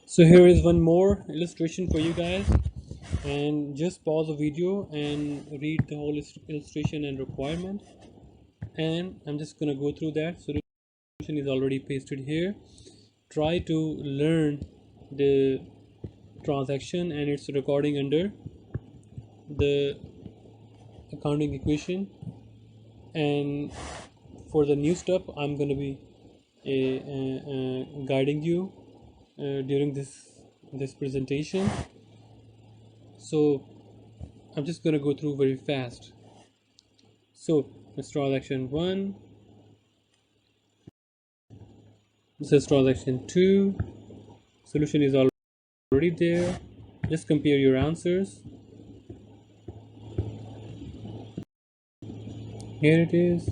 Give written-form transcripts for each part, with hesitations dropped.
So here is one more illustration for you guys, and just pause the video and read the whole illustration and requirement, and I'm just gonna go through that. Solution is already pasted here. Try to learn the transaction and its recording under the accounting equation, and for the new stuff I'm gonna be guiding you during this presentation. So I'm just gonna go through very fast. So let's transaction 1, this is transaction 2. Solution is already there. Just compare your answers. Here it is.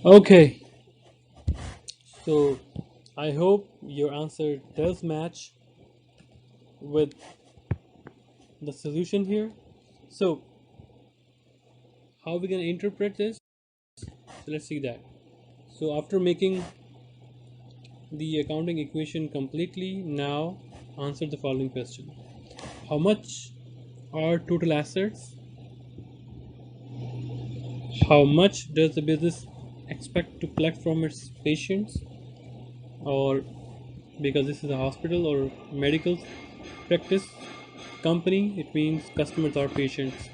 Okay, so I hope your answer does match with the solution here. So how are we going to interpret this? So let's see that. So after making the accounting equation completely, now answer the following question: how much are total assets? How much does the business expect to collect from its patients? Or because this is a hospital or medical practice company, it means customers are patients.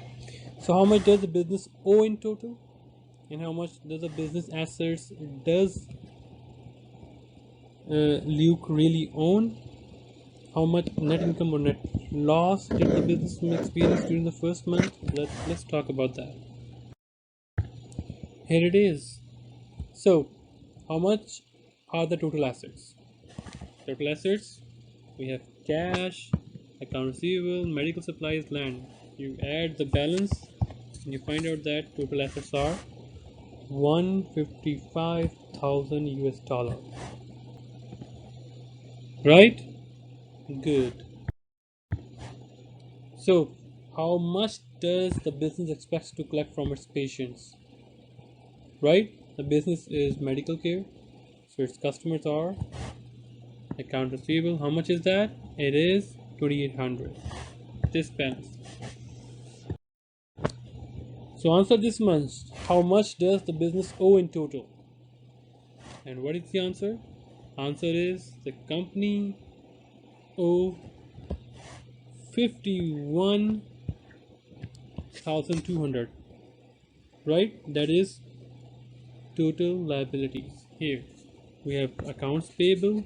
So how much does the business owe in total, and how much does the business assets does Luke really own? How much net income or net loss did the business experience during the first month? Let's talk about that. Here it is. So how much are the total assets? Total assets, we have cash, account receivable, medical supplies, land. You add the balance and you find out that total assets are 155,000 US dollar. Right? Good. So how much does the business expect to collect from its patients? Right? The business is medical care, so its customers are account receivable. How much is that? It is 2,800. This balance. So answer this much. How much does the business owe in total? And what is the answer? Answer is the company owe 51,200. Right? That is total liabilities. Here we have accounts payable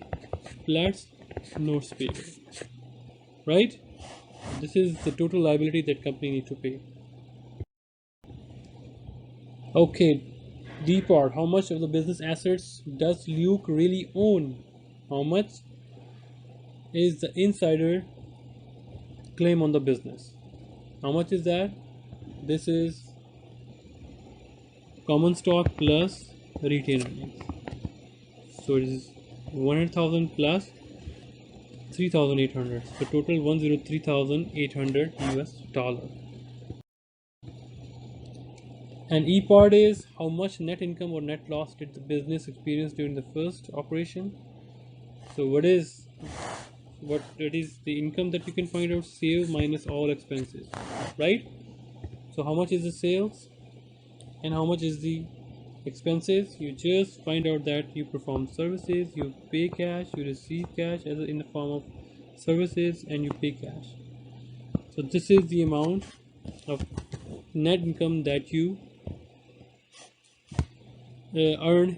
plus notes payable. Right? This is the total liability that company need to pay. Okay, D part. How much of the business assets does Luke really own? How much is the insider claim on the business? How much is that? This is common stock plus retained earnings. So it is 100,000 plus 3,800. So total 103,800 US dollar. And E part is how much net income or net loss did the business experience during the first operation? So what is the income that you can find out? Sale minus all expenses, right? So how much is the sales and how much is the expenses? You just find out that you perform services, you pay cash, you receive cash as in the form of services, and you pay cash. So this is the amount of net income that you earn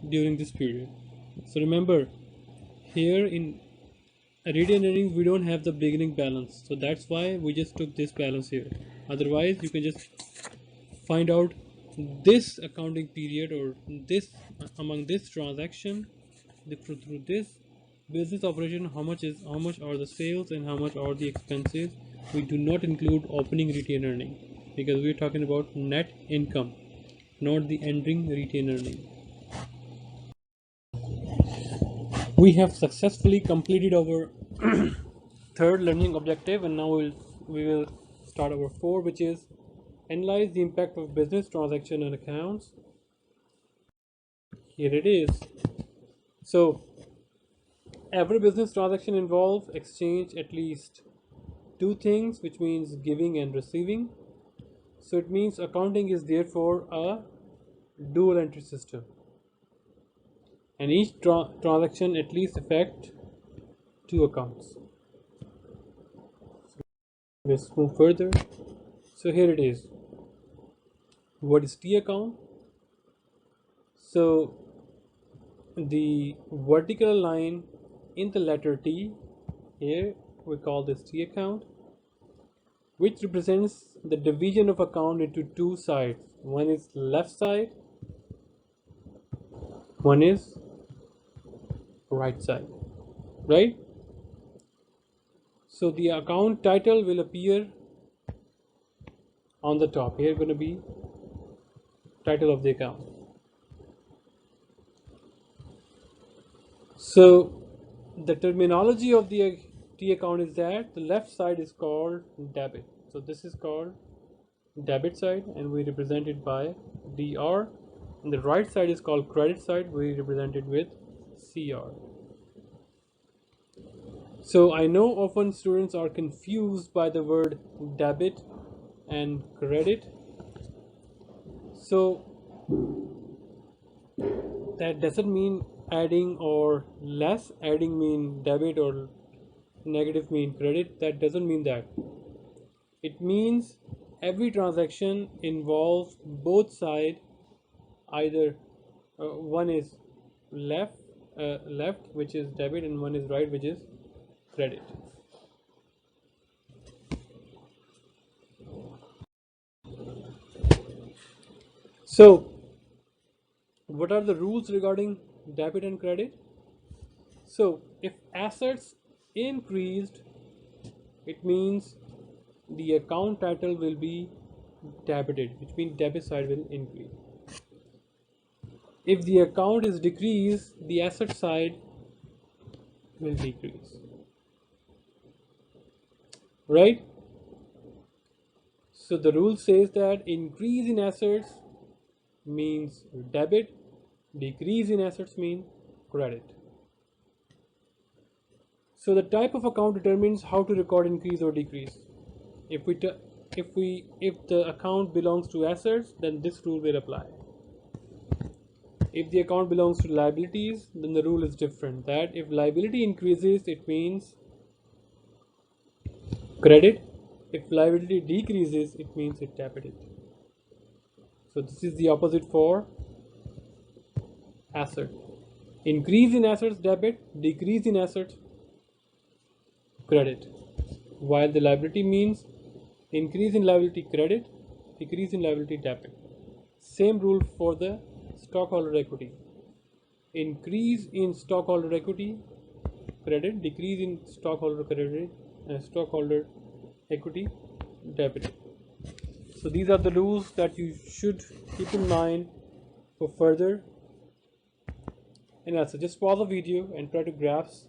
during this period. So remember, here in retained earnings we don't have the beginning balance, so that's why we just took this balance here. Otherwise you can just find out this accounting period or this among this transaction through this business operation, how much are the sales and how much are the expenses. We do not include opening retained earning. because we're talking about net income, not the ending retained earning. We have successfully completed our third learning objective, and now we will start our fourth, which is analyze the impact of business transaction and accounts. Here it is. So every business transaction involves exchange at least two things, which means giving and receiving. So it means accounting is therefore a dual entry system, and each transaction at least affect two accounts. Let's move further. So here it is. What is T account? So the vertical line in the letter T, here we call this T account, which represents the division of account into two sides. One is left side, one is right side, right? So the account title will appear on the top. Here going to be title of the account. So the terminology of the T account is that the left side is called debit. So this is called debit side, and we represent it by DR. And the right side is called credit side. We represent it with CR. So I know often students are confused by the word debit and credit. So that doesn't mean adding or less. Adding mean debit or negative mean credit. That doesn't mean that. It means every transaction involves both sides. Either one is left, which is debit, and one is right, which is credit. So what are the rules regarding debit and credit? So if assets increased, it means the account title will be debited, which means debit side will increase. If the account is decreased, the asset side will decrease, right? So the rule says that increase in assets means debit, decrease in assets mean credit. So the type of account determines how to record increase or decrease. If the account belongs to assets, then this rule will apply. If the account belongs to liabilities, then the rule is different. That if liability increases, it means credit. If liability decreases, it means it debited. So this is the opposite for asset. Increase in assets debit, decrease in assets credit. While the liability means increase in liability credit, decrease in liability debit. Same rule for the stockholder equity. Increase in stockholder equity credit, decrease in stockholder credit, stockholder equity debit. So these are the rules that you should keep in mind for further. And also just pause the video and try to grasp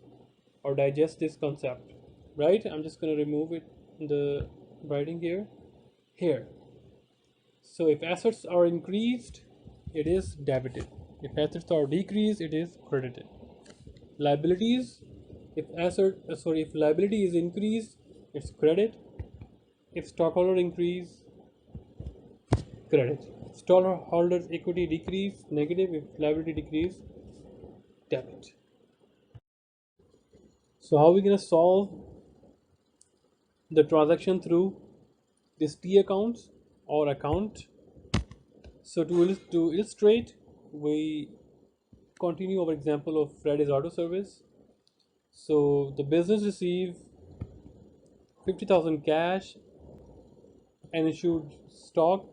or digest this concept. Right? I'm just going to remove it in the writing here. So if assets are increased, it is debited. If assets are decreased, it is credited. Liabilities, if liability is increased, it's credit. If stockholder increase, credit. Stockholders equity decrease, negative. If liability decrease, debit. So how are we going to solve the transaction through this T accounts or account? So to illustrate, we continue our example of Freddy's auto service. So the business received 50,000 cash and issued stock.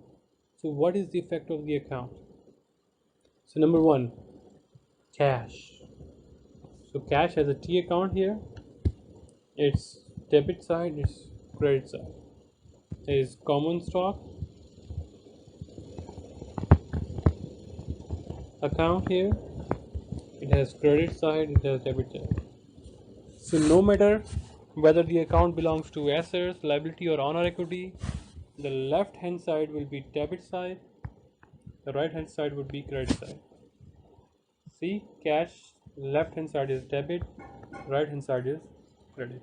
So what is the effect of the account? So number one, cash. So cash has a T account here. It's debit side, it's credit side. There is common stock, account here, it has credit side, it has debit side. So no matter whether the account belongs to assets, liability or honor equity, the left hand side will be debit side, the right hand side would be credit side. See, cash, left hand side is debit, right hand side is credit.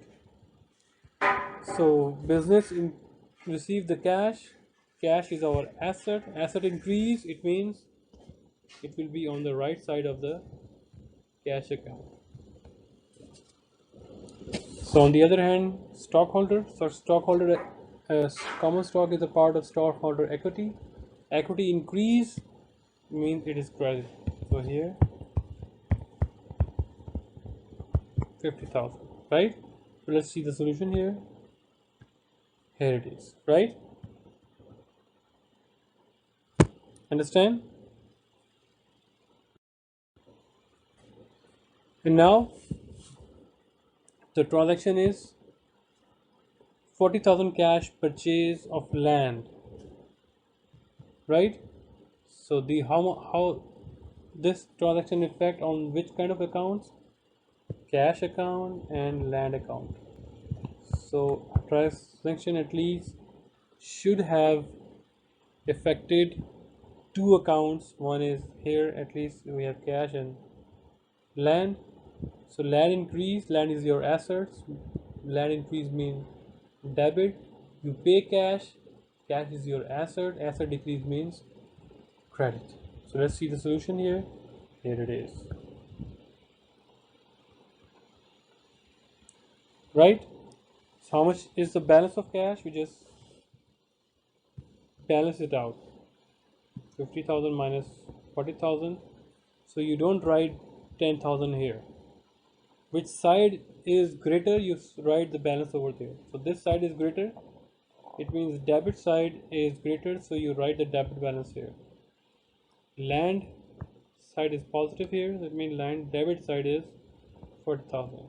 So business receive the cash, cash is our asset, asset increase, it means it will be on the right side of the cash account. So on the other hand, stockholder, so stockholder common stock is a part of stockholder equity. Equity increase means it is credit. So here 50,000, right? So let's see the solution here. Here it is, right? Understand? And now the transaction is 40,000 cash purchase of land, right? So the how this transaction effect on which kind of accounts? Cash account and land account. So transaction at least should have affected two accounts. One is here, at least we have cash and land. So land increase, land is your assets, land increase means debit, you pay cash, cash is your asset, asset decrease means credit. So let's see the solution here. Here it is, right? So how much is the balance of cash? We just balance it out. 50,000 minus 40,000. So you don't write 10,000 here. Which side is greater? You write the balance over there. So this side is greater. It means debit side is greater. So you write the debit balance here. Land side is positive here. That means land debit side is 40,000.